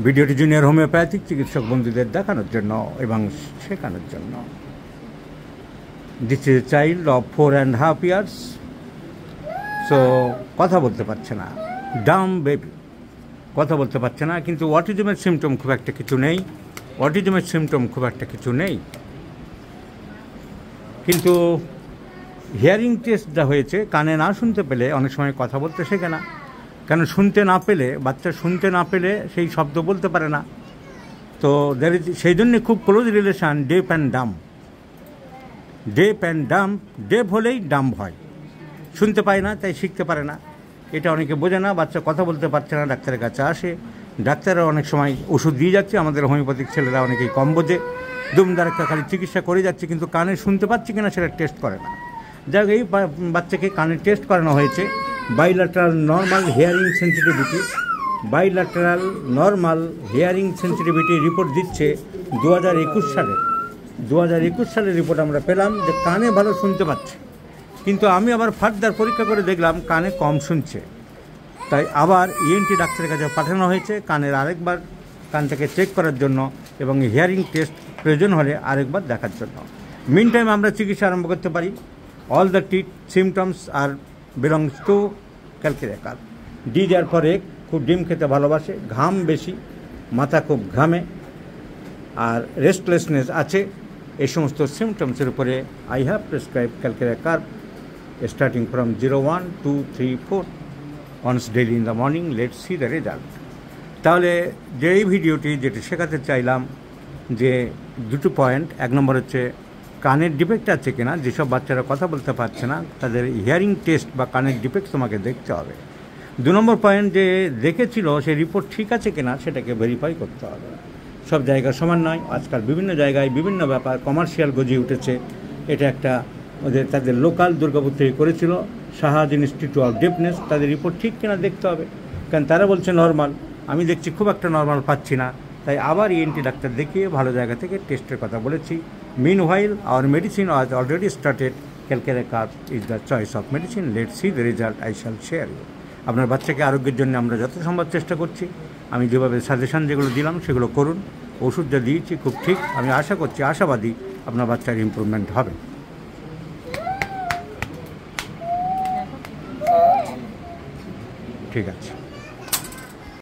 ভিডিওটি junior homeopathic চিকিৎসক বন্ধুদের দেখানোর জন্য এবং শেখানোর জন্য। This is child of 4.5 years, so কথা বলতে পারছে না, ডাম বেবি, কথা বলতে পারছে না, কিন্তু অটিজমের সিমটম খুব একটা কিছু নেই, কিন্তু হিয়ারিং টেস্ট যা হয়েছে, কানে না শুনতে পেলে অনেক সময় কথা বলতে শেখে না, কেন বাচ্চা শুনতে না পেলে সেই শব্দ বলতে পারে না। তো সেই জন্যে খুব close relation deaf and dumb. Deaf হলেই ডাম্ব হয়, শুনতে পায় না, তাই শিখতে পারে না। এটা অনেকে বোঝে না, বাচ্চা কথা বলতে পারছে না, ডাক্তারের কাছে আসে, ডাক্তাররা অনেক সময় ওষুধ দিয়ে যাচ্ছে, আমাদের হোমিওপ্যাথিক ছেলেরা অনেকেই কম বোঝে, দুমদার একটা খালি চিকিৎসা করে যাচ্ছে, কিন্তু কানে শুনতে পাচ্ছে কিনা সেটা টেস্ট করে না। যাক, এই বাচ্চাকে কানে টেস্ট করানো হয়েছে, bilateral normal hearing sensitivity report দিচ্ছে 2021 সালের রিপোর্ট আমরা পেলাম যে কানে ভালো শুনতে পাচ্ছে, কিন্তু আমি আবার ফার্দার পরীক্ষা করে দেখলাম কানে কম শুনছে। তাই আবার ইএনটি ডাক্তারের কাছে পাঠানো হয়েছে কানের আরেকবার কানটাকে চেক করার জন্য এবং হিয়ারিং টেস্ট প্রয়োজন হলে আরেকবার দেখার জন্য। মিন টাইম আমরা চিকিৎসা আরম্ভ করতে পারি। অল দ্য সিমটমস আর বিলংস টু ক্যালকেরিয়া। ডি দেওয়ার পরে খুব ডিম খেতে ভালোবাসে, ঘাম বেশি, মাথা খুব ঘামে, আর রেস্টলেসনেস আছে। এই সমস্ত সিমটমসের উপরে I have prescribe calcarea curve starting from 0, 1, 2, 3, 4 once daily in the morning. Let's see the result. তাহলে যে এই ভিডিওটি যেটি শেখাতে চাইলাম যে দুটো পয়েন্ট, এক নম্বর হচ্ছে কানের ডিফেক্ট আছে কিনা, যেসব বাচ্চারা কথা বলতে পারছে না তাদের হিয়ারিং টেস্ট বা কানের ডিফেক্ট তোমাকে দেখতে হবে। 2 নম্বর পয়েন্ট, যে দেখেছিল সেই রিপোর্ট ঠিক আছে কিনা সেটাকে ভেরিফাই করতে হবে। সব জায়গা সমান নয়, আজকাল বিভিন্ন জায়গায় বিভিন্ন ব্যাপার কমার্শিয়াল গজিয়ে উঠেছে। এটা একটা তাদের লোকাল দুর্গাপুর থেকে করেছিল শাহাদ ইনস্টিটিউট অফ ডেফনেস, তাদের রিপোর্ট ঠিক কিনা দেখতে হবে, কারণ তারা বলছে নর্মাল, আমি দেখছি খুব একটা নর্মাল পাচ্ছি না, তাই আবার ইএনটি ডাক্তার দেখিয়ে ভালো জায়গা থেকে টেস্টের কথা বলেছি। Meanwhile our medicine was already started. Calcarea carb is the choice of medicine. Let's see the result, I shall share you. আপনার বাচ্চাকে আরোগ্যের জন্য আমরা যত সম্ভব চেষ্টা করছি। আমি যেভাবে সাজেশান যেগুলো দিলাম সেগুলো করুন। ওষুধ যা দিয়েছি খুব ঠিক, আমি আশাবাদী আপনার বাচ্চার ইমপ্রুভমেন্ট হবে। ঠিক আছে।